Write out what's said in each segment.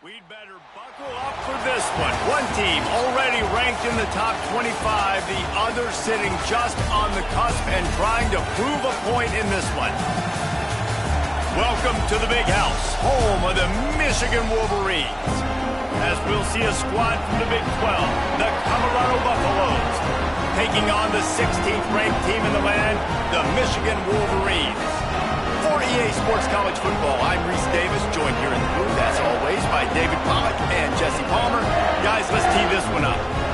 We'd better buckle up for this one. One team already ranked in the top 25, the other sitting just on the cusp and trying to prove a point in this one. Welcome to the Big House, home of the Michigan Wolverines. As we'll see a squad from the Big 12, the Colorado Buffaloes, taking on the 16th ranked team in the land, the Michigan Wolverines. For EA Sports College Football, I'm Reese Davis, joined here in the booth, as always, by David Pollack and Jesse Palmer. Guys, let's tee this one up.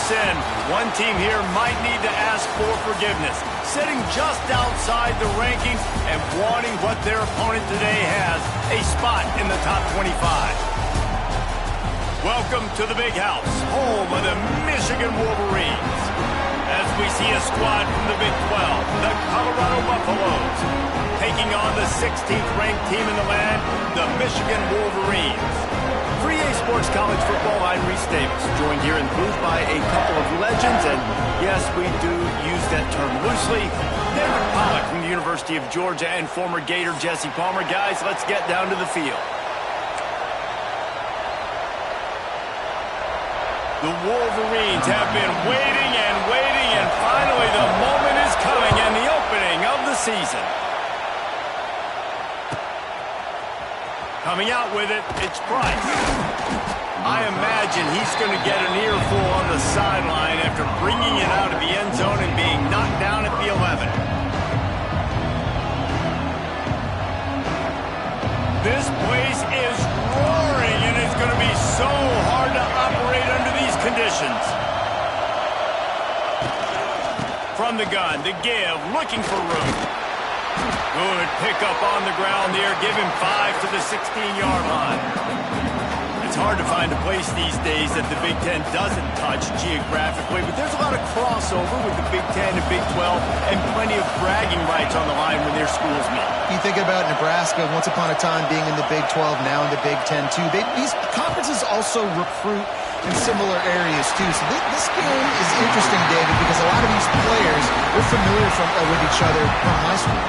sin. One team here might need to ask for forgiveness, sitting just outside the rankings and wanting what their opponent today has, a spot in the top 25. Welcome to the Big House, home of the Michigan Wolverines. As we see a squad from the Big 12, the Colorado Buffaloes, taking on the 16th ranked team in the land, the Michigan Wolverines. For EA Sports College Football, I'm Reese Davis, joined here in the booth by a couple of legends, and yes, we do use that term loosely. David Pollack from the University of Georgia and former Gator Jesse Palmer. Guys, let's get down to the field. The Wolverines have been waiting and waiting, and finally the moment is coming and the opening of the season. Coming out with it, it's Price. I imagine he's going to get an earful on the sideline after bringing it out of the end zone and being knocked down at the 11. This place is roaring, and it's going to be so hard to operate under these conditions. From the gun, the give, looking for room. Good pickup on the ground there. Give him 5 to the 16-yard line. It's hard to find a place these days that the Big Ten doesn't touch geographically, but there's a lot of crossover with the Big Ten and Big 12 and plenty of bragging rights on the line when their schools meet. You think about Nebraska, once upon a time being in the Big 12, now in the Big 10 too. These conferences also recruit in similar areas too. So this game is interesting, David, because a lot of these players are familiar with each other from high school.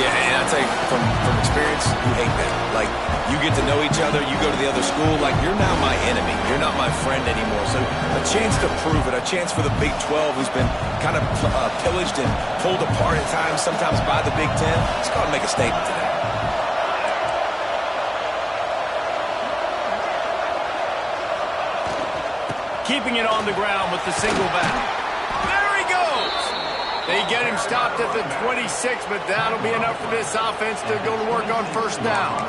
Yeah, and I'll tell you, from experience, you hate that. Like, you get to know each other, you go to the other school, like, you're now my enemy. You're not my friend anymore. So a chance to prove it, a chance for the Big 12, who's been kind of pillaged and pulled apart at times, sometimes by the Big 10. Let's go out and make a statement today. Keeping it on the ground with the single back. There he goes! They get him stopped at the 26, but that'll be enough for this offense to go to work on first down.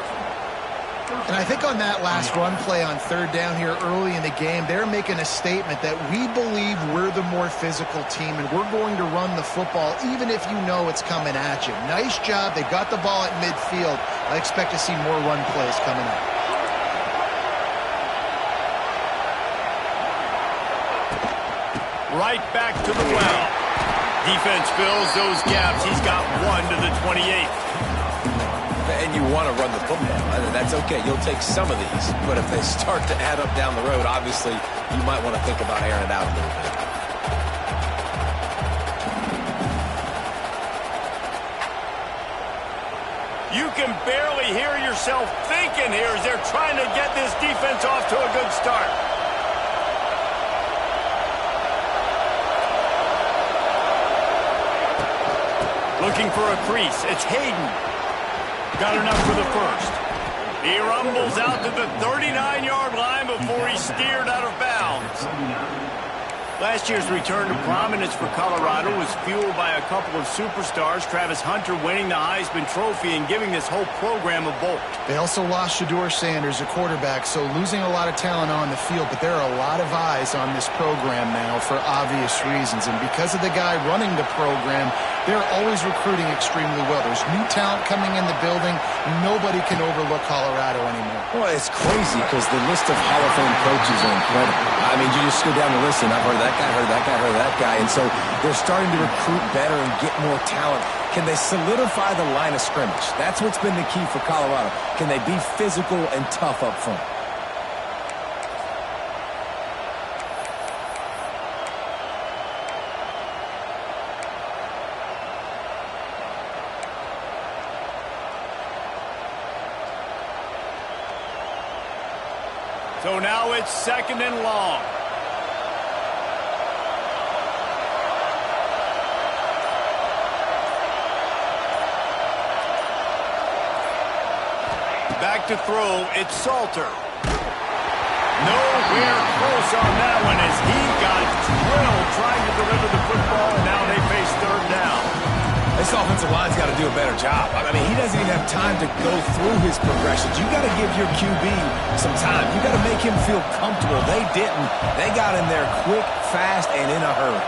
And I think on that last run play on third down here early in the game, they're making a statement that we believe we're the more physical team and we're going to run the football even if you know it's coming at you. Nice job. They got the ball at midfield. I expect to see more run plays coming up. Right back to the well. Defense fills those gaps. He's got 1 to the 28. And you want to run the football. That's okay. You'll take some of these. But if they start to add up down the road, obviously, you might want to think about airing it out a little bit. You can barely hear yourself thinking here as they're trying to get this defense off to a good start. Looking for a crease. It's Hayden. Got enough for the first. He rumbles out to the 39-yard line before he's steered out of bounds. Last year's return to prominence for Colorado was fueled by a couple of superstars, Travis Hunter winning the Heisman Trophy and giving this whole program a bolt. They also lost Shedeur Sanders, a quarterback, so losing a lot of talent on the field, but there are a lot of eyes on this program now for obvious reasons. And because of the guy running the program, they're always recruiting extremely well. There's new talent coming in the building. Nobody can overlook Colorado anymore. Well, it's crazy because the list of Hall of Fame coaches are incredible. I mean, you just go down the list and I've heard that guy, heard that guy, heard that guy. And so they're starting to recruit better and get more talent. Can they solidify the line of scrimmage? That's what's been the key for Colorado. Can they be physical and tough up front? So now it's 2nd and long. Back to throw, it's Salter. Nowhere close on that one as he got drilled trying to deliver the football, and now they face 3rd down. This offensive line's got to do do a better job. I mean, he doesn't even have time to go through his progressions. You got to give your QB some time. You got to make him feel comfortable. They didn't. They got in there quick, fast, and in a hurry.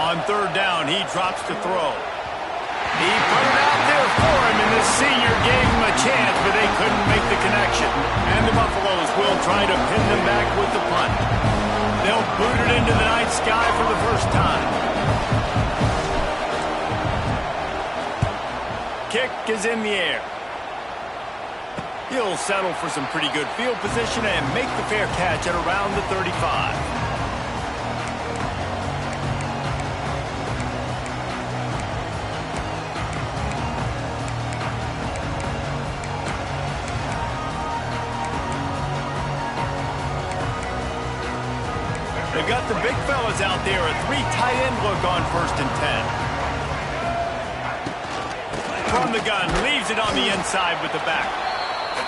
On third down, he drops to throw. He put it out there for him, and the senior gave him a chance, but they couldn't make the connection. And the Buffaloes will try to pin them back with the punt. They'll boot it into the night sky for the first time. Kick is in the air. He'll settle for some pretty good field position and make the fair catch at around the 35. They've got the big fellas out there. A three tight end look on 1st and 10. From the gun, leaves it on the inside with the back.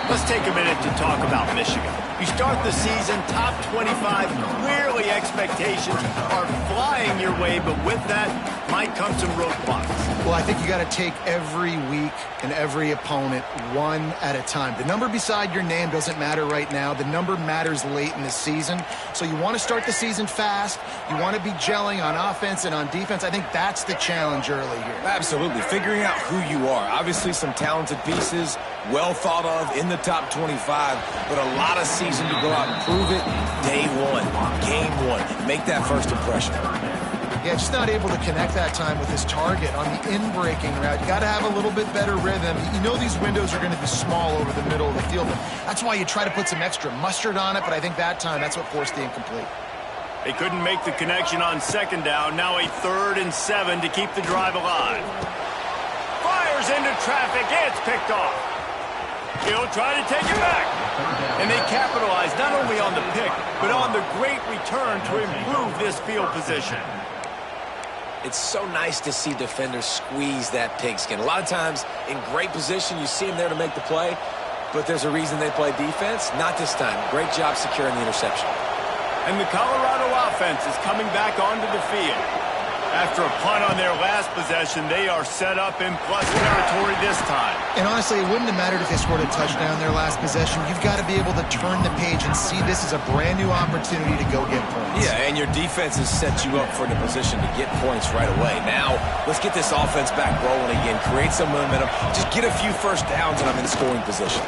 Let's take a minute to talk about Michigan. You start the season top 25. Clearly expectations are flying your way, but with that might come some roadblocks. Well, I think you got to take every week and every opponent one at a time. The number beside your name doesn't matter right now. The number matters late in the season. So you want to start the season fast. You want to be gelling on offense and on defense. I think that's the challenge early here. Absolutely. Figuring out who you are. Obviously some talented pieces, well thought of in the top 25, but a lot of season to go out and prove it. Day one, game one. Make that first impression. Yeah, just not able to connect that time with his target on the in-breaking route. You got to have a little bit better rhythm. You know these windows are going to be small over the middle of the field. And that's why you try to put some extra mustard on it, but I think that time that's what forced the incomplete. They couldn't make the connection on 2nd down. Now a 3rd and 7 to keep the drive alive. Fires into traffic. It's picked off. He'll try to take it back. And they capitalize not only on the pick, but on the great return to improve this field position. It's so nice to see defenders squeeze that pigskin. A lot of times in great position, you see them there to make the play, but there's a reason they play defense. Not this time. Great job securing the interception. And the Colorado offense is coming back onto the field. After a punt on their last possession, they are set up in plus territory this time. And honestly, it wouldn't have mattered if they scored a touchdown their last possession. You've got to be able to turn the page and see this as a brand new opportunity to go get points. Yeah, and your defense has set you up for the position to get points right away. Now, let's get this offense back rolling again, create some momentum, just get a few first downs, and I'm in scoring position.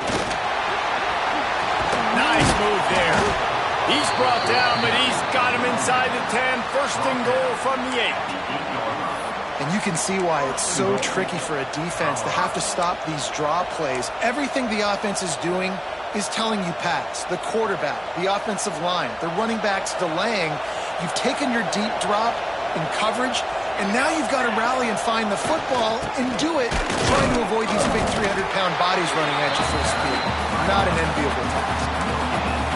Nice move there. He's brought down, but he's got him inside the 10. 1st and goal from the 8. And you can see why it's so tricky for a defense to have to stop these draw plays. Everything the offense is doing is telling you pass. The quarterback, the offensive line, the running backs delaying. You've taken your deep drop in coverage, and now you've got to rally and find the football and do it, trying to avoid these big 300-pound bodies running at you full speed. Not an enviable task.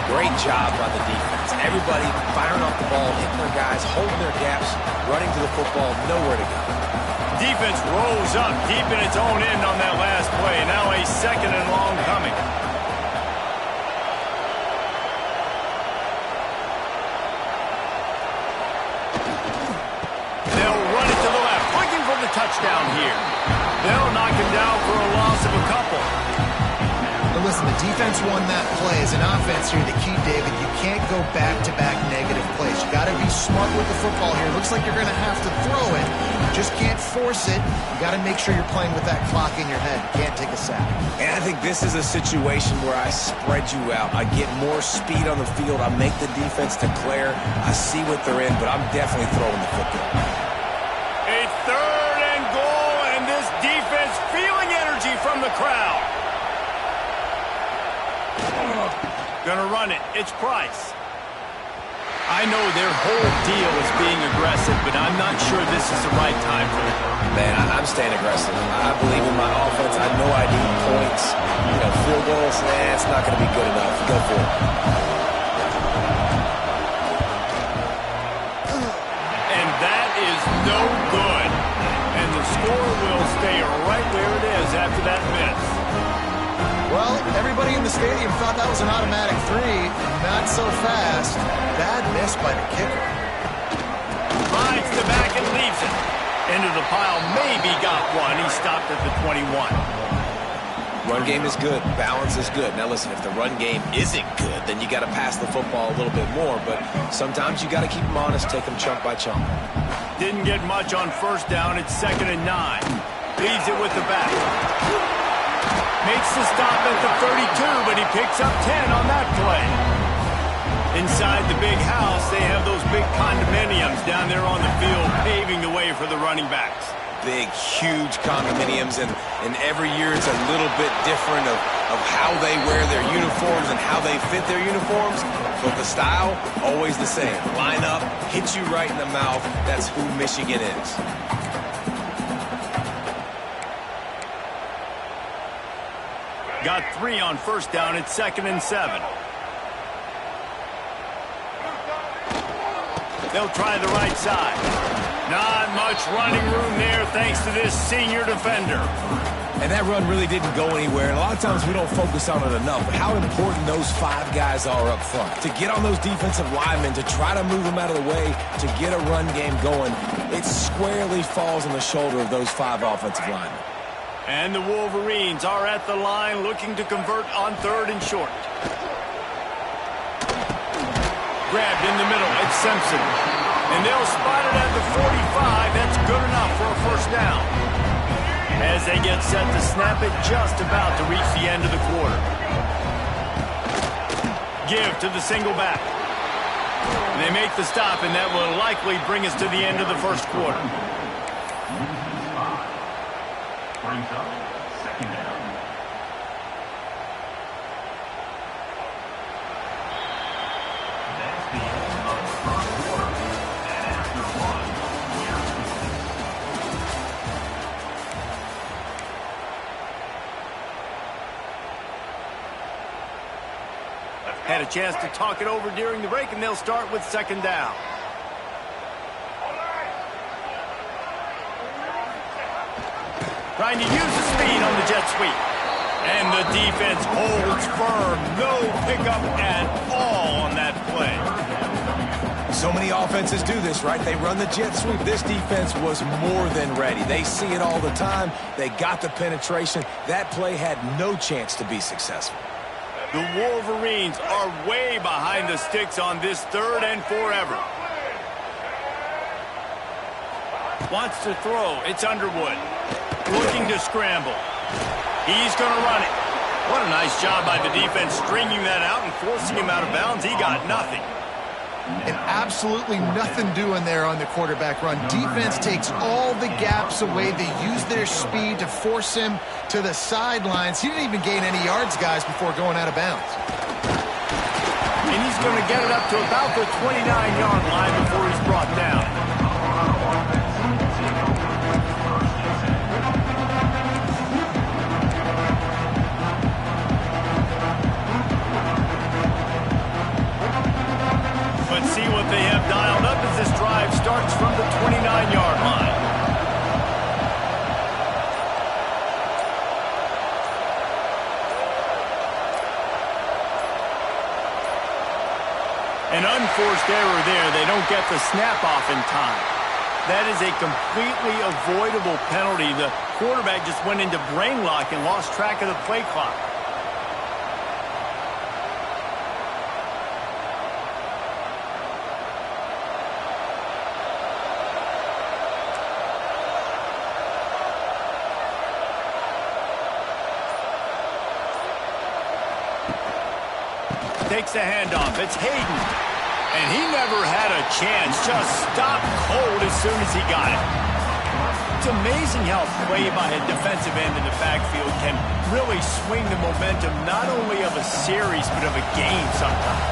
Great job by the defense. Everybody firing off the ball, hitting their guys, holding their gaps, running to the football, nowhere to go. Defense rose up deep in its own end on that last play. Now a 2nd and long coming. They'll run it to the left, looking for the touchdown here. They'll knock him down for a loss of a couple. But listen, the defense won that play. As an offense here, the key, David, you can't go back-to-back negative plays. You got to be smart with the football here. It looks like you're going to have to throw it. You just can't force it. You got to make sure you're playing with that clock in your head. You can't take a sack. And I think this is a situation where I spread you out. I get more speed on the field. I make the defense declare. I see what they're in, but I'm definitely throwing the football. A 3rd and goal, and this defense feeling energy from the crowd. Gonna run it. It's Price. I know their whole deal is being aggressive, but I'm not sure this is the right time for them. Man, I'm staying aggressive. I believe in my offense. I know I need points. You know, field goals, it's not going to be good enough. Go for it. And that is no good. And the score will stay right where it is after that miss. Well, everybody in the stadium thought that was an automatic 3. Not so fast. Bad miss by the kicker. Rides the back and leaves it. Into the pile, maybe got one. He stopped at the 21. Run game is good. Balance is good. Now listen, if the run game isn't good, then you got to pass the football a little bit more. But sometimes you got to keep them honest, take them chunk by chunk. Didn't get much on first down. It's 2nd and 9. Leaves it with the back. Makes the stop at the 32, but he picks up 10 on that play. Inside the big house, they have those big condominiums down there on the field, paving the way for the running backs. Big, huge condominiums, and every year it's a little bit different of how they wear their uniforms and how they fit their uniforms. But the style, always the same. Line up, hit you right in the mouth. That's who Michigan is. Got 3 on first down. It's 2nd and 7. They'll try the right side. Not much running room there thanks to this senior defender. And that run really didn't go anywhere. And a lot of times we don't focus on it enough. But how important those 5 guys are up front. To get on those defensive linemen, to try to move them out of the way, to get a run game going, it squarely falls on the shoulder of those 5 offensive linemen. And the Wolverines are at the line looking to convert on 3rd and short. Grabbed in the middle. It's Simpson. And they'll spot it at the 45. That's good enough for a first down. As they get set to snap it, just about to reach the end of the quarter. Give to the single back. And they make the stop, and that will likely bring us to the end of the first quarter. Brings up 2nd down. That's the end of the first quarter. And after 1, we're Had a chance to talk it over during the break, and they'll start with 2nd down. Trying to use the speed on the jet sweep. And the defense holds firm. No pickup at all on that play. So many offenses do this, right? They run the jet sweep. This defense was more than ready. They see it all the time. They got the penetration. That play had no chance to be successful. The Wolverines are way behind the sticks on this 3rd and forever. Wants to throw. It's Underwood. Looking to scramble. He's going to run it. What a nice job by the defense stringing that out and forcing him out of bounds. He got nothing. And absolutely nothing doing there on the quarterback run. Defense takes all the gaps away. They use their speed to force him to the sidelines. He didn't even gain any yards, guys, before going out of bounds. And he's going to get it up to about the 29-yard line before he's brought down. Let's see what they have dialed up as this drive starts from the 29-yard line. An unforced error there. They don't get the snap off in time. That is a completely avoidable penalty. The quarterback just went into brain lock and lost track of the play clock. Takes the handoff. It's Hayden. And he never had a chance. Just stopped cold as soon as he got it. It's amazing how play by a defensive end in the backfield can really swing the momentum not only of a series but of a game sometimes.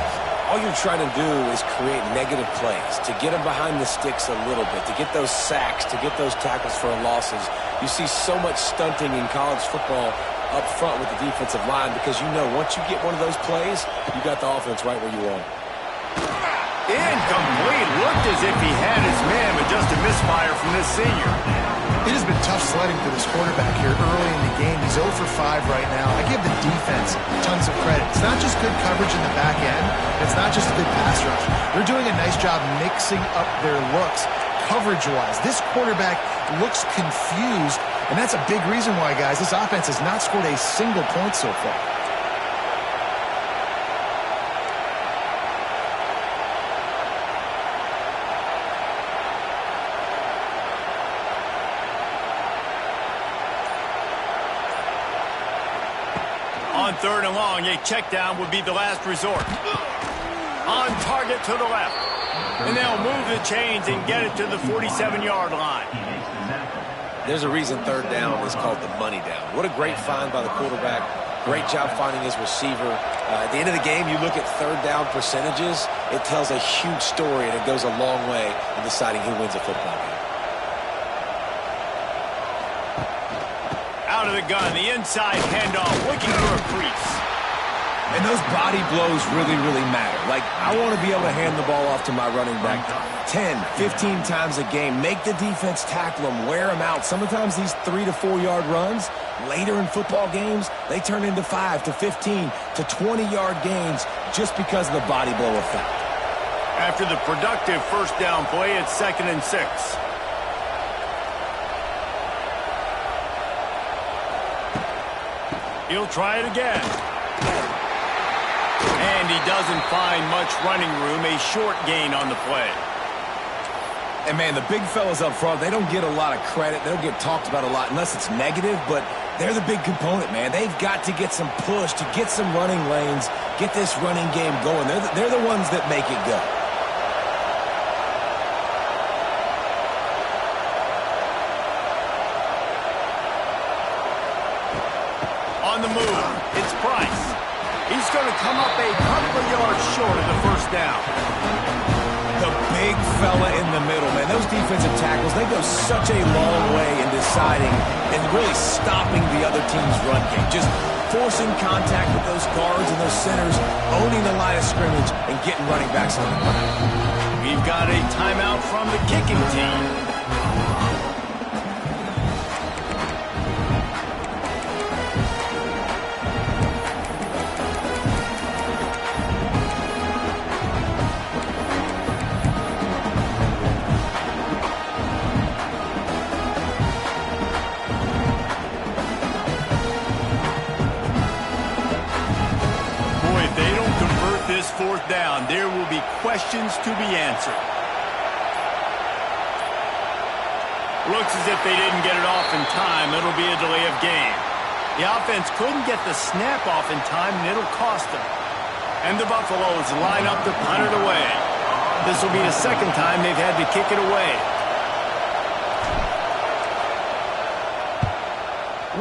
All you're trying to do is create negative plays, to get them behind the sticks a little bit, to get those sacks, to get those tackles for losses. You see so much stunting in college football up front with the defensive line because you know once you get one of those plays, you got the offense right where you want it. Incomplete. Looked as if he had his man, but just a misfire from this senior. It has been tough sledding for this quarterback here early in the game. He's 0 for 5 right now. I give the defense tons of credit. It's not just good coverage in the back end. It's not just a good pass rush. They're doing a nice job mixing up their looks coverage-wise. This quarterback looks confused, and that's a big reason why, guys, this offense has not scored a single point so far. On 3rd and long, a check down would be the last resort. On target to the left. And they'll move the chains and get it to the 47-yard line. There's a reason 3rd down is called the money down. What a great find by the quarterback. Great job finding his receiver. At the end of the game, you look at 3rd down percentages. It tells a huge story, and it goes a long way in deciding who wins a football game. Out of the gun, the inside handoff, looking for a crease. And those body blows really, really matter. Like, I want to be able to hand the ball off to my running back 10, 15 times a game. Make the defense tackle them, wear them out. Sometimes these 3 to 4 yard runs, later in football games, they turn into 5 to 15 to 20-yard gains just because of the body blow effect. After the productive first down play, it's 2nd and 6. He'll try it again. And he doesn't find much running room, a short gain on the play. And, man, the big fellas up front, they don't get a lot of credit. They don't get talked about a lot unless it's negative, but they're the big component, man. They've got to get some push, to get some running lanes, get this running game going. They're the ones that make it go. On the move, it's Price. He's going to come up a couple of yards short of the first down. The big fella in the middle, man. Those defensive tackles, they go such a long way in deciding and really stopping the other team's run game. Just forcing contact with those guards and those centers, owning the line of scrimmage, and getting running backs on the ground. We've got a timeout from the kicking team. Fourth down, there will be questions to be answered. Looks as if they didn't get it off in time. It'll be a delay of game. The offense couldn't get the snap off in time, and it'll cost them. And the Buffaloes line up to punt it away. This will be the second time they've had to kick it away.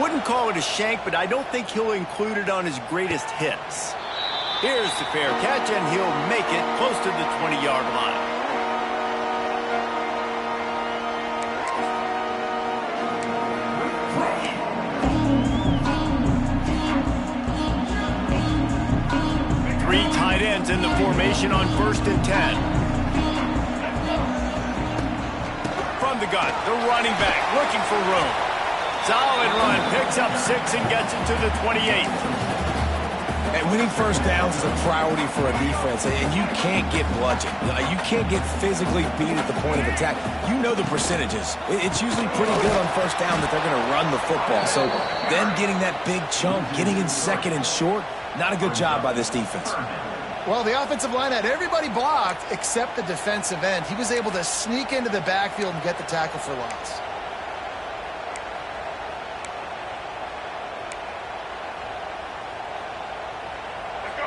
Wouldn't call it a shank, but I don't think he'll include it on his greatest hits. Here's the fair catch, and he'll make it close to the 20-yard line. Three tight ends in the formation on 1st and 10. From the gun, the running back looking for room. Solid run, picks up 6 and gets it to the 28. And winning first downs is a priority for a defense, and you can't get bludgeoned. You can't get physically beat at the point of attack. You know the percentages. It's usually pretty good on first down that they're going to run the football. So then getting that big chunk, getting in 2nd and short, not a good job by this defense. Well, the offensive line had everybody blocked except the defensive end. He was able to sneak into the backfield and get the tackle for loss.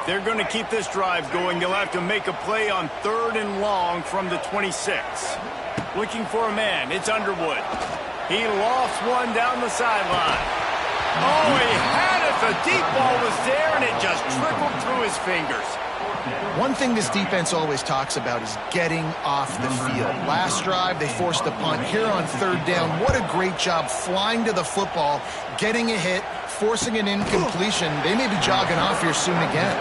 They're going to keep this drive going. They'll have to make a play on 3rd and long from the 26. Looking for a man. It's Underwood. He lost one down the sideline. Oh, he had it. The deep ball was there, and it just trickled through his fingers. One thing this defense always talks about is getting off the field. Last drive, they forced a punt. Here on 3rd down, what a great job flying to the football, getting a hit, forcing an incompletion. They may be jogging off here soon again.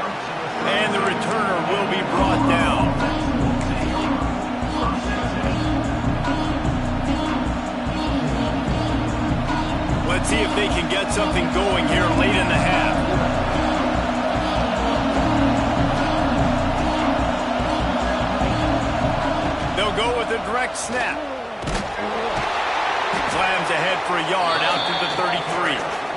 And the returner will be brought down. Let's see if they can get something going here late in the half. They'll go with a direct snap. Slams ahead for a yard out to the 33.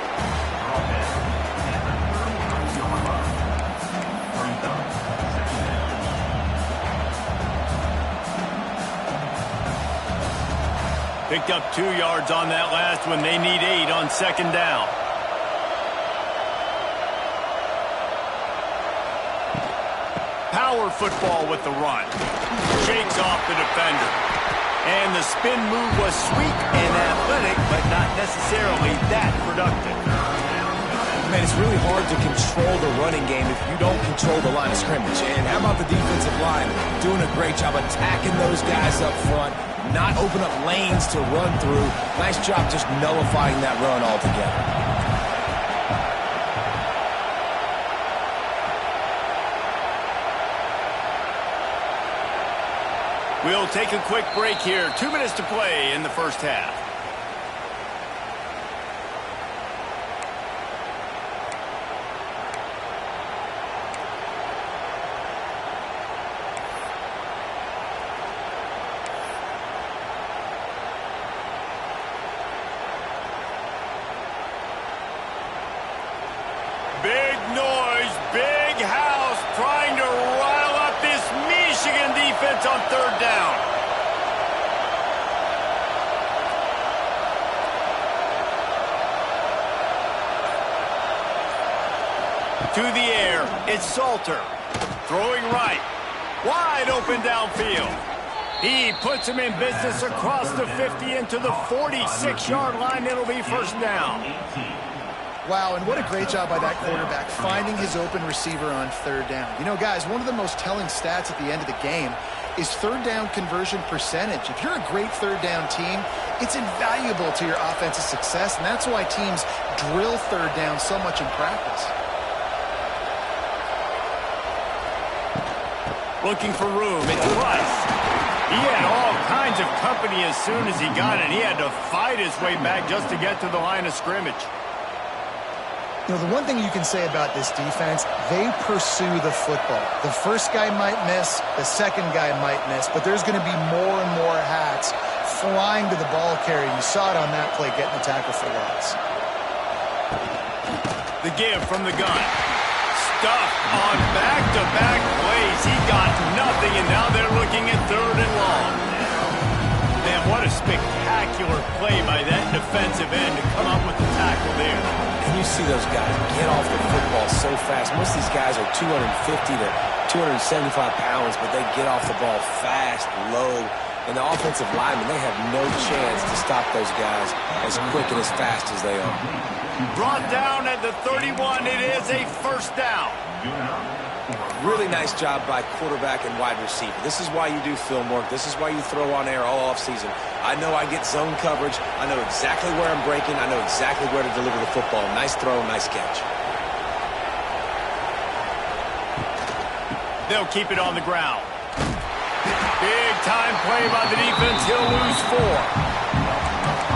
Picked up 2 yards on that last one. They need 8 on second down. Power football with the run. Shakes off the defender. And the spin move was sweet and athletic, but not necessarily that productive. Man, it's really hard to control the running game if you don't control the line of scrimmage. And how about the defensive line doing a great job attacking those guys up front, not open up lanes to run through. Nice job just nullifying that run altogether. We'll take a quick break here. 2 minutes to play in the first half. Big noise, big house, trying to rile up this Michigan defense on third down. To the air, it's Salter. Throwing right. Wide open downfield. He puts him in business across the 50 into the 46-yard line. It'll be first down. Wow, and what a great job by that quarterback, finding his open receiver on third down. You know, guys, one of the most telling stats at the end of the game is third down conversion percentage. If you're a great third down team, it's invaluable to your offensive success, and that's why teams drill third down so much in practice. Looking for room, it's Rice. He had all kinds of company as soon as he got it. He had to fight his way back just to get to the line of scrimmage. You know, the one thing you can say about this defense, they pursue the football. The first guy might miss, the second guy might miss, but there's going to be more and more hats flying to the ball carrier. You saw it on that play, getting the tackle for loss. The give from the gun. Stuffed on back-to-back plays. He got nothing, and now they're looking at third and long. Man, what a spectacular play by that defensive end to come up with the tackle there. And you see those guys get off the football so fast. Most of these guys are 250 to 275 pounds, but they get off the ball fast, low. And the offensive linemen, they have no chance to stop those guys as quick and as fast as they are. Brought down at the 31. It is a first down. Really nice job by quarterback and wide receiver. This is why you do film work. This is why you throw on air all offseason. I know I get zone coverage. I know exactly where I'm breaking. I know exactly where to deliver the football. Nice throw, nice catch. They'll keep it on the ground. Big time play by the defense. He'll lose 4.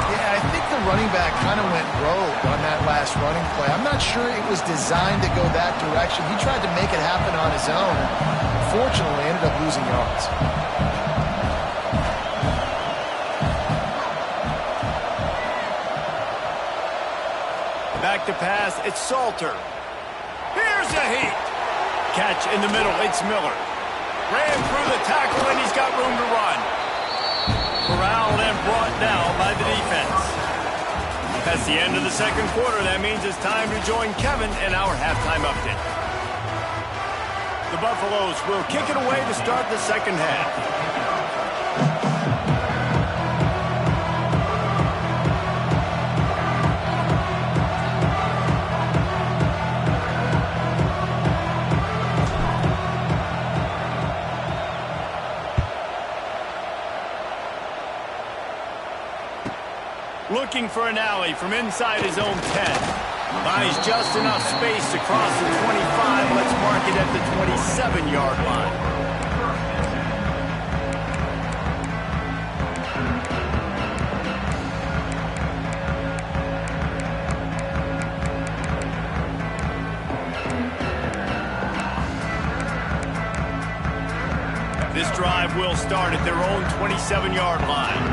Yeah, I think the running back kind of went rogue on that last running play. I'm not sure it was designed to go that direction. He tried to make it happen on his own. Fortunately, ended up losing yards. Back to pass, it's Salter. Here's a heat. Catch in the middle, it's Miller. Ran through the tackle, and he's got room to run. Corralled and brought down by the defense. That's the end of the second quarter. That means it's time to join Kevin in our halftime update. The Buffaloes will kick it away to start the second half. Looking for an alley from inside his own 10. Buys just enough space to cross the 25. Let's mark it at the 27-yard line. drive will start at their own 27-yard line.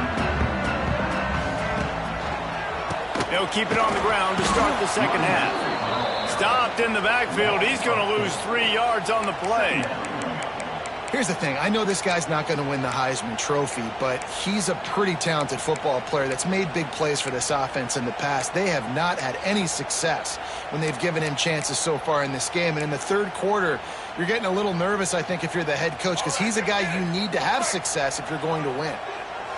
They'll keep it on the ground to start the second half. Stopped in the backfield. He's going to lose 3 yards on the play. Here's the thing. I know this guy's not going to win the Heisman Trophy, but he's a pretty talented football player that's made big plays for this offense in the past. They have not had any success when they've given him chances so far in this game. And in the third quarter, you're getting a little nervous, I think, if you're the head coach, because he's a guy you need to have success if you're going to win.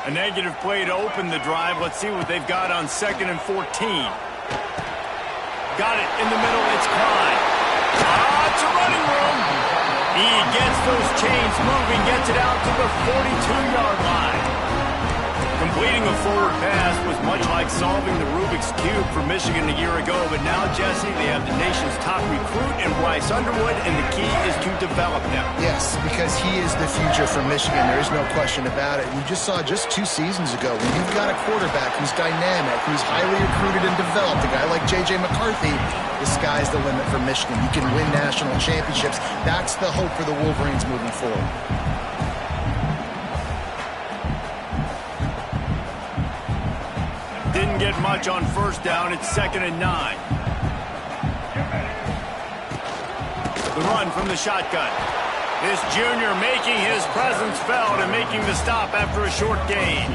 A negative play to open the drive. Let's see what they've got on 2nd and 14. Got it in the middle. It's Klein. It's a running room. He gets those chains moving, gets it out to the 42-yard line. Completing a forward pass was much like solving the Rubik's Cube for Michigan a year ago, but now, Jesse, they have the nation's top recruit in Bryce Underwood, and the key is to develop him. Yes, because he is the future for Michigan. There is no question about it. You just saw just 2 seasons ago when you've got a quarterback who's dynamic, who's highly recruited and developed, a guy like J.J. McCarthy, the sky's the limit for Michigan. You can win national championships. That's the hope for the Wolverines moving forward. Didn't get much on first down. It's 2nd and 9. The run from the shotgun. This junior making his presence felt and making the stop after a short gain.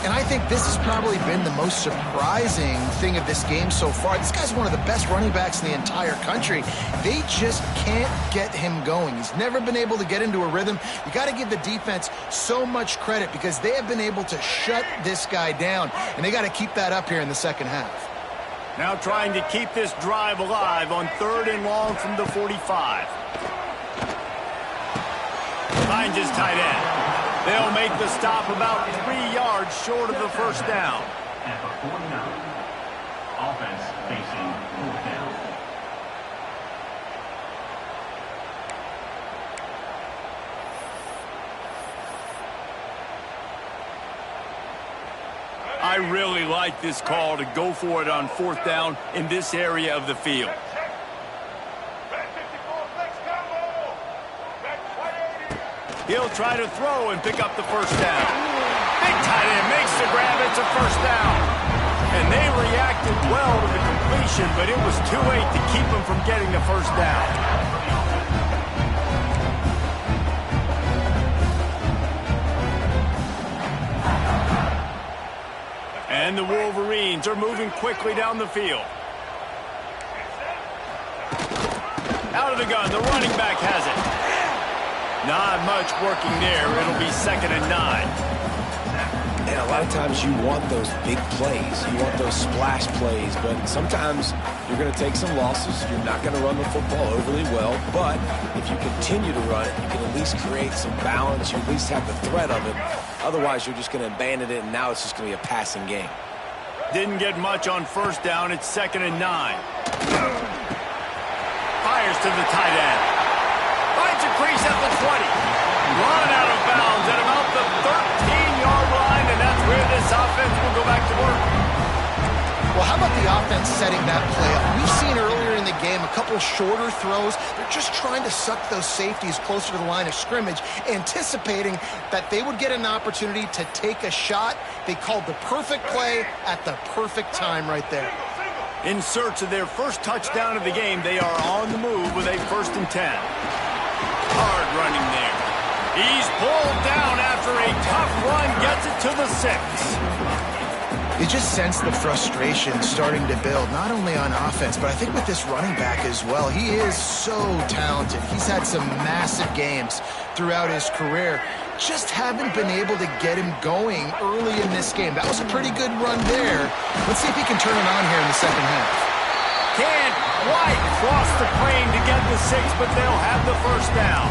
And I think this has probably been the most surprising thing of this game so far. This guy's one of the best running backs in the entire country. They just can't get him going. He's never been able to get into a rhythm. You got to give the defense so much credit because they have been able to shut this guy down, and they got to keep that up here in the second half. Now trying to keep this drive alive on 3rd and long from the 45. Finds his tight end. They'll make the stop about 3 yards short of the first down. At the 49, offense facing 4th down. I really like this call to go for it on 4th down in this area of the field. He'll try to throw and pick up the first down. Big tight end makes the grab. It's a first down. And they reacted well to the completion, but it was too late to keep him from getting the first down. And the Wolverines are moving quickly down the field. Out of the gun, the running back has it. Not much working there. It'll be 2nd and 9. And a lot of times you want those big plays. You want those splash plays. But sometimes you're going to take some losses. You're not going to run the football overly well. But if you continue to run it, you can at least create some balance. You at least have the threat of it. Otherwise, you're just going to abandon it, and now it's just going to be a passing game. Didn't get much on first down. It's 2nd and 9. Fires to the tight end. Finds a crease at the 20. Run out of bounds at about the 13-yard line, and that's where this offense will go back to work. Well, how about the offense setting that play up? We've seen earlier in the game a couple shorter throws. They're just trying to suck those safeties closer to the line of scrimmage, anticipating that they would get an opportunity to take a shot. They called the perfect play at the perfect time right there. In search of their first touchdown of the game, they are on the move with a 1st and 10. Hard running there. He's pulled down after a tough run, gets it to the 6. You just sense the frustration starting to build, not only on offense, but I think with this running back as well. He is so talented. He's had some massive games throughout his career. Just haven't been able to get him going early in this game. That was a pretty good run there. Let's see if he can turn it on here in the second half. Can't quite cross the plane to get the 6, but they'll have the first down.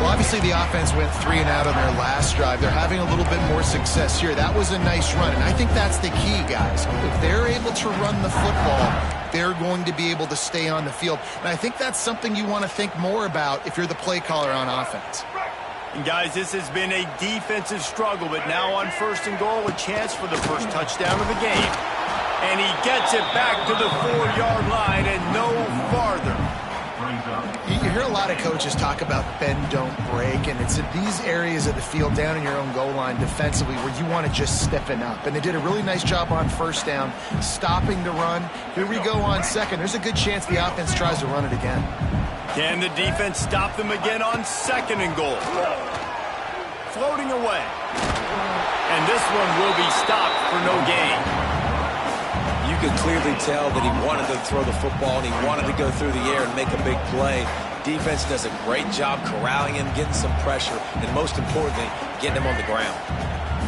Well, obviously the offense went 3 and out on their last drive. They're having a little bit more success here. That was a nice run, and I think that's the key, guys. If they're able to run the football, they're going to be able to stay on the field. And I think that's something you want to think more about if you're the play caller on offense. And guys, this has been a defensive struggle, but now on 1st and goal, a chance for the first touchdown of the game. And he gets it back to the 4-yard line and no farther. brings up. You hear a lot of coaches talk about bend, don't break, and it's in these areas of the field down in your own goal line defensively where you want to just stiffen up. And they did a really nice job on first down, stopping the run. Here we go on second. There's a good chance the offense tries to run it again. Can the defense stop them again on second and goal? Floating away. And this one will be stopped for no gain. You could clearly tell that he wanted to throw the football and he wanted to go through the air and make a big play. Defense does a great job corralling him, getting some pressure, and most importantly, getting him on the ground.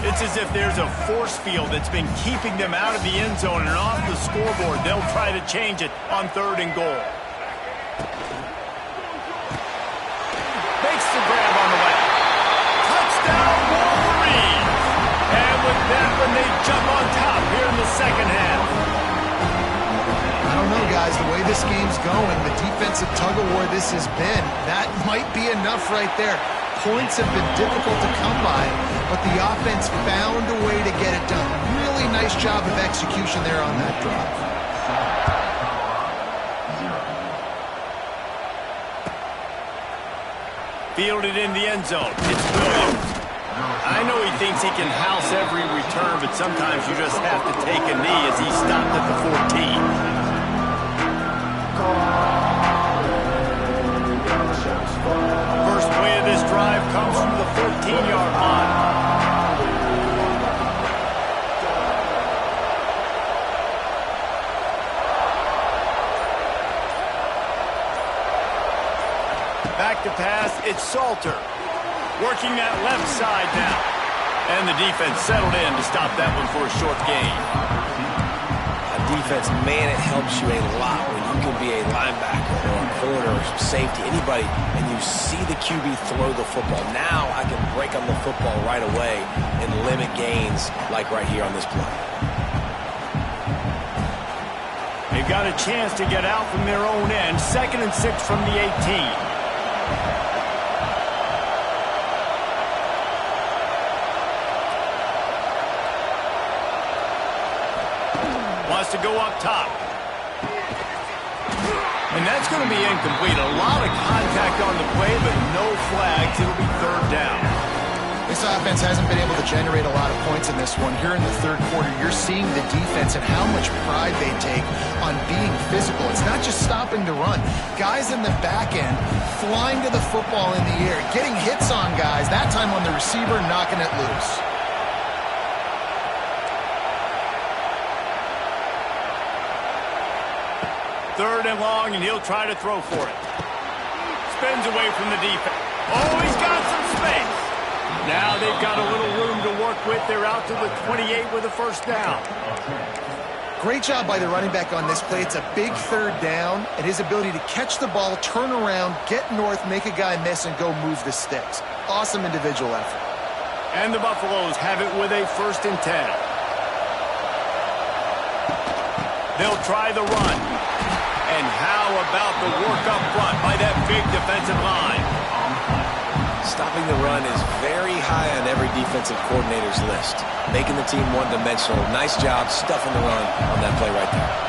It's as if there's a force field that's been keeping them out of the end zone and off the scoreboard. They'll try to change it on third and goal. Makes the grab on the way. Touchdown, Wolverine! And with that one, they jump on top here in the second half. I don't know, guys. The way this game's going, the defensive tug-of-war this has been, that might be enough right there. Points have been difficult to come by, but the offense found a way to get it done. Really nice job of execution there on that drive. Fielded in the end zone. It's Williams. I know he thinks he can house every return, but sometimes you just have to take a knee as he stopped at the 14. First play of this drive comes from the 14-yard line. Back to pass, it's Salter. Working that left side now. And the defense settled in to stop that one for a short gain. A defense, man, it helps you a lot when you can be a linebacker or a corner or safety, anybody, and you see the QB throw the football. Now I can break on the football right away and limit gains like right here on this play. They've got a chance to get out from their own end. 2nd and 6 from the 18. Wants to go up top. And that's going to be incomplete. A lot of contact on the play, but no flags. It'll be third down. This offense hasn't been able to generate a lot of points in this one. Here in the third quarter, you're seeing the defense and how much pride they take on being physical. It's not just stopping to run. Guys in the back end flying to the football in the air, getting hits on guys, that time on the receiver, knocking it loose. Third and long, and he'll try to throw for it. Spins away from the defense. Oh, he's got some space. Now they've got a little room to work with. They're out to the 28 with a first down. Great job by the running back on this play. It's a big third down, and his ability to catch the ball, turn around, get north, make a guy miss, and go move the sticks. Awesome individual effort. And the Buffaloes have it with a 1st and 10. They'll try the run. And how about the work up front by that big defensive line? Stopping the run is very high on every defensive coordinator's list. Making the team one-dimensional. Nice job stuffing the run on that play right there.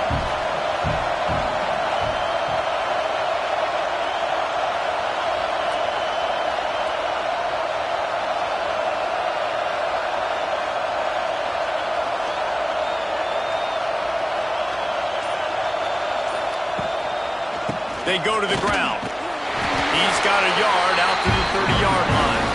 They go to the ground. He's got a yard out to the 30-yard line.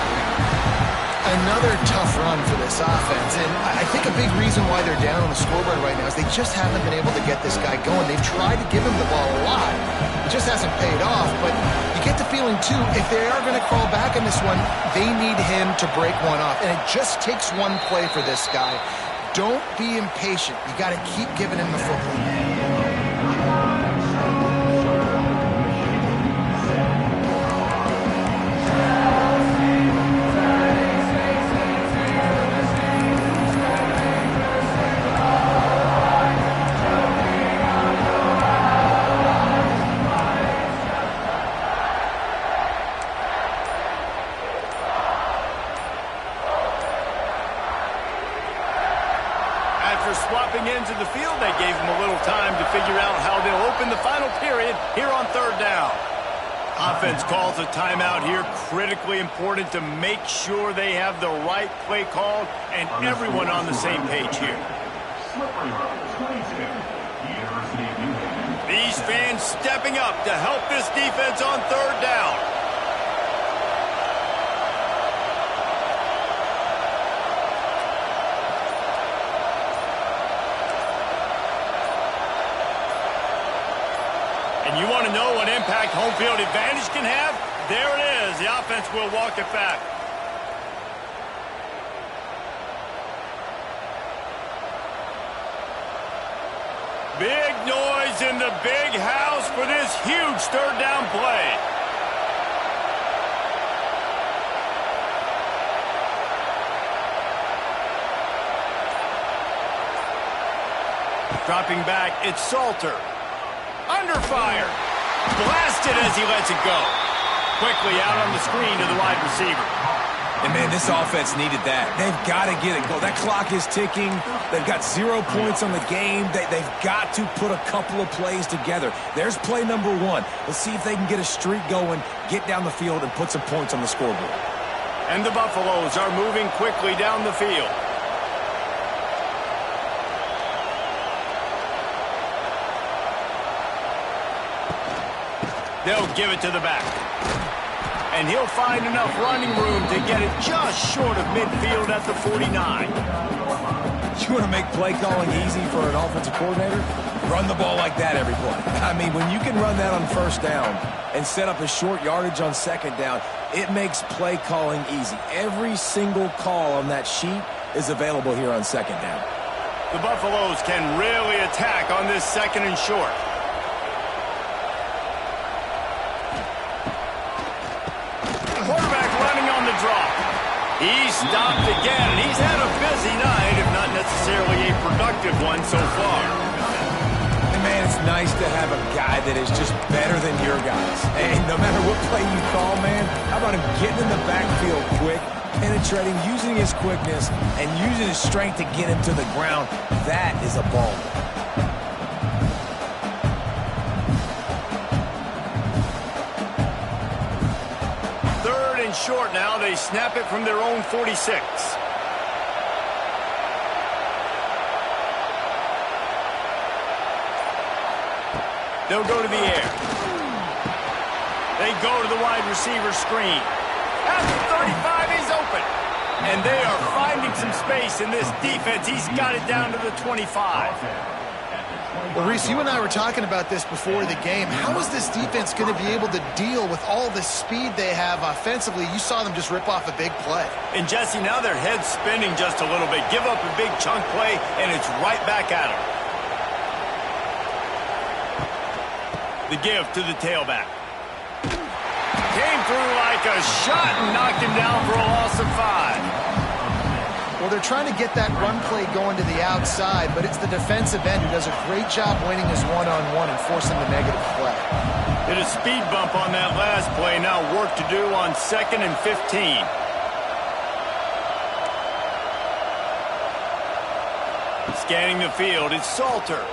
Another tough run for this offense, and I think a big reason why they're down on the scoreboard right now is they just haven't been able to get this guy going. They've tried to give him the ball a lot. It just hasn't paid off, but you get the feeling, too, if they are going to crawl back on this one, they need him to break one off, and it just takes one play for this guy. Don't be impatient. You got to keep giving him the football. Swapping ends of the field, they gave him a little time to figure out how they'll open the final period here on third down. Offense calls a timeout here. Critically important to make sure they have the right play called and everyone on the same page here. These fans stepping up to help this defense on third down. And you want to know what impact home field advantage can have? There it is. The offense will walk it back. Big noise in the big house for this huge third down play. Dropping back, it's Salter. Under fire. Blasted as he lets it go. Quickly out on the screen to the wide receiver. And, man, this offense needed that. They've got to get it going. That clock is ticking. They've got 0 points on the game. They've got to put a couple of plays together. There's play number 1. Let's see if they can get a streak going, get down the field, and put some points on the scoreboard. And the Buffaloes are moving quickly down the field. They'll give it to the back. And he'll find enough running room to get it just short of midfield at the 49. You want to make play calling easy for an offensive coordinator? Run the ball like that every play. I mean, when you can run that on first down and set up a short yardage on second down, it makes play calling easy. Every single call on that sheet is available here on second down. The Buffaloes can really attack on this second and short. Quarterback running on the draw. He's stopped again. He's had a busy night, if not necessarily a productive one so far. And man, it's nice to have a guy that is just better than your guys. And no matter what play you call, man, how about him getting in the backfield quick, penetrating, using his quickness, and using his strength to get him to the ground? That is a ball. Short now. They snap it from their own 46. They'll go to the air. They go to the wide receiver screen. At the 35, he's open. And they are finding some space in this defense. He's got it down to the 25. Well, Reese, you and I were talking about this before the game. How is this defense going to be able to deal with all the speed they have offensively? You saw them just rip off a big play. And, Jesse, now their head's spinning just a little bit. Give up a big chunk play, and it's right back at them. The give to the tailback. Came through like a shot and knocked him down for a loss of 5. Well, they're trying to get that run play going to the outside, but it's the defensive end who does a great job winning his one-on-one and forcing the negative play. Hit a speed bump on that last play. Now work to do on 2nd and 15. Scanning the field, it's Salter.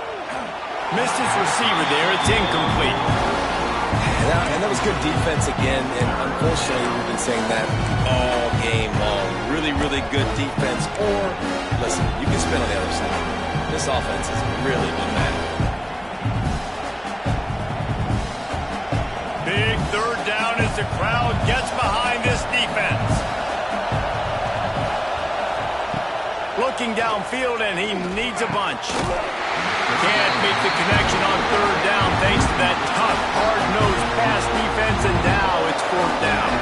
Missed his receiver there. It's incomplete. And that was good defense again, and unfortunately we've been saying that all game long. Really, really good defense. Or, listen, you can spin on the other side. This offense has really been bad. Big third down as the crowd gets behind this defense. Looking downfield, and he needs a bunch. Can't make the connection on third down thanks to that tough, hard-nosed pass defense, and now it's 4th down.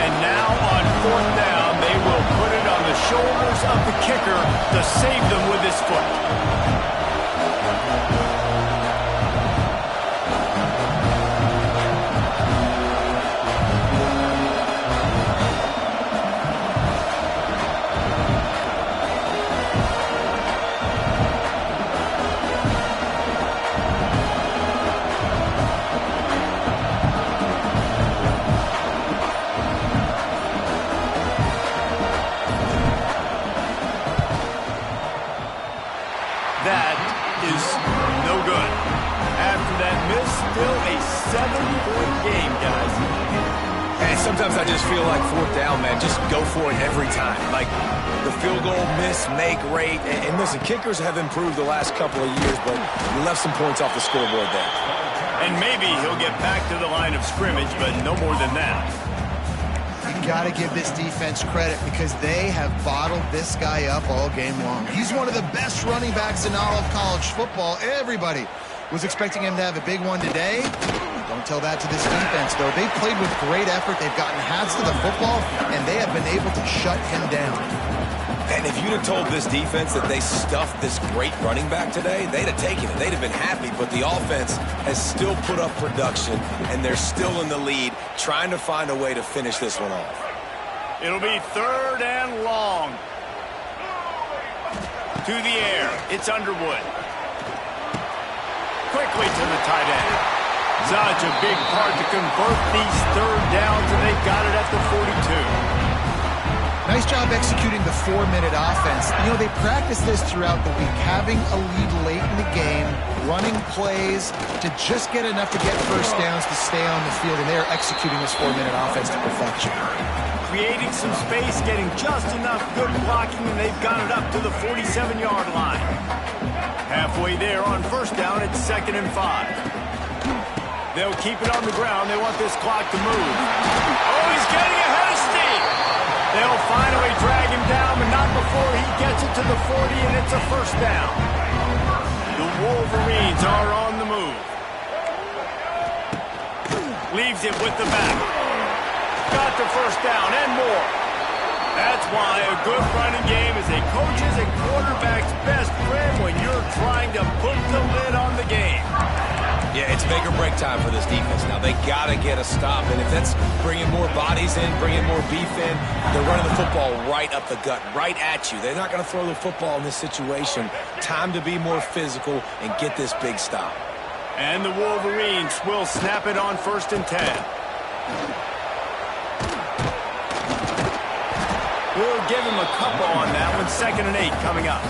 And now on 4th down, they will put it on the shoulders of the kicker to save them with his foot. That is no good. After that miss, still a 7-point game, guys. And sometimes I just feel like fourth down, man, just go for it every time. Like the field goal, miss, make, rate. And listen, kickers have improved the last couple of years, but you left some points off the scoreboard there. And maybe he'll get back to the line of scrimmage, but no more than that. You got to give this defense credit because they have bottled this guy up all game long. He's one of the best running backs in all of college football. Everybody was expecting him to have a big one today. Don't tell that to this defense, though. They've played with great effort. They've gotten hats to the football, and they have been able to shut him down. And if you'd have told this defense that they stuffed this great running back today, they'd have taken it. They'd have been happy, but the offense has still put up production, and they're still in the lead, trying to find a way to finish this one off. It'll be 3rd and long. To the air. It's Underwood. Quickly to the tight end. Such a big part to convert these 3rd downs, and they've got it at the 42. Nice job executing the 4-minute offense. You know, they practice this throughout the week, having a lead late in the game, running plays to just get enough to get first downs to stay on the field, and they're executing this 4-minute offense to perfection. Creating some space, getting just enough good blocking, and they've got it up to the 47-yard line. Halfway there on 1st down, it's 2nd and 5. They'll keep it on the ground. They want this clock to move. Oh, he's getting ahead of steam. They'll finally drag him down, but not before he gets it to the 40, and it's a 1st down. The Wolverines are on the move. Leaves it with the back. Got the 1st down and more. That's why a good running game is a coach's and quarterback's best friend when you're trying to put the lid on the game. Yeah, it's make or break time for this defense now. They got to get a stop, and if that's bringing more bodies in, bringing more beef in, they're running the football right up the gut, right at you. They're not going to throw the football in this situation. Time to be more physical and get this big stop. And the Wolverines will snap it on 1st and 10. We'll give him a couple on that one. 2nd and 8 coming up.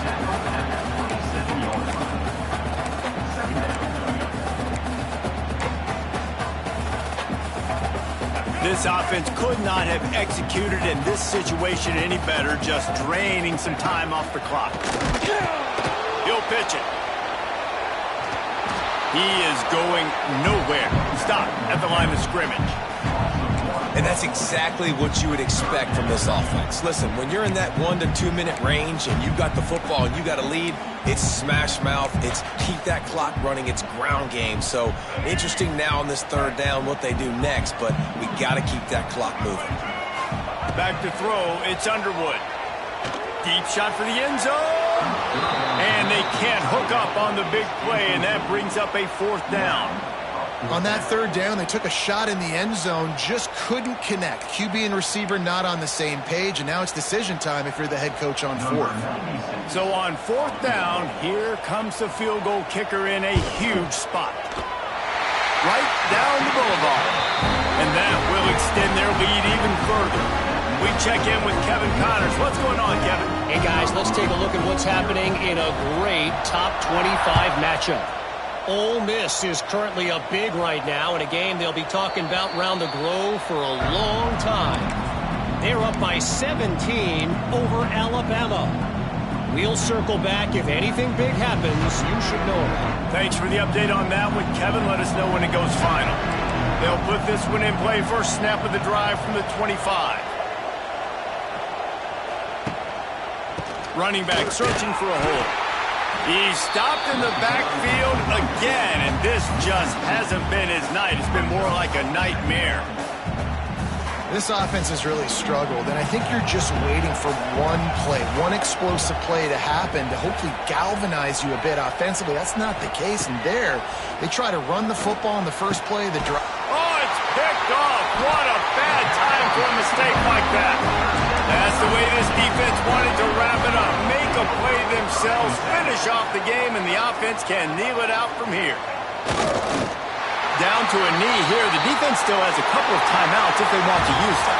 This offense could not have executed in this situation any better, just draining some time off the clock. He'll pitch it. He is going nowhere. Stop at the line of scrimmage. And that's exactly what you would expect from this offense. Listen, when you're in that 1 to 2 minute range and you've got the football and you got a lead, it's smash mouth, it's keep that clock running, it's ground game. So interesting now on this 3rd down what they do next, but we got to keep that clock moving. Back to throw, it's Underwood. Deep shot for the end zone. And they can't hook up on the big play, and that brings up a 4th down. On that 3rd down, they took a shot in the end zone, just couldn't connect. QB and receiver not on the same page, and now it's decision time if you're the head coach on 4th. So on 4th down, here comes the field goal kicker in a huge spot. Right down the boulevard. And that will extend their lead even further. We check in with Kevin Connors. What's going on, Kevin? Hey, guys, let's take a look at what's happening in a great top 25 matchup. Ole Miss is currently up big right now in a game they'll be talking about round the globe for a long time. They're up by 17 over Alabama. We'll circle back. If anything big happens, you should know. Thanks for the update on that one, Kevin. Let us know when it goes final. They'll put this one in play. First snap of the drive from the 25. Running back searching for a hole. He's stopped in the backfield again, and this just hasn't been his night. It's been more like a nightmare. This offense has really struggled, and I think you're just waiting for one play, one explosive play to happen to hopefully galvanize you a bit offensively. That's not the case, and there, they try to run the football in the first play of the drive. Oh, it's picked off. What a bad time for a mistake like that. That's the way this defense wanted to wrap it up. Make a play themselves, finish off the game, and the offense can kneel it out from here. Down to a knee here. The defense still has a couple of timeouts if they want to use them.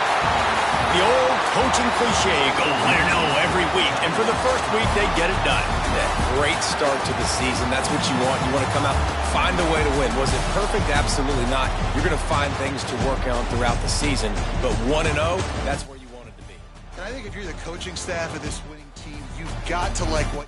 The old coaching cliche, go win or no every week. And for the first week, they get it done. Yeah, great start to the season. That's what you want. You want to come out, find a way to win. Was it perfect? Absolutely not. You're going to find things to work on throughout the season. But 1-0, that's where you wanted to be. And I think if you're the coaching staff of this winning team, you've got to like what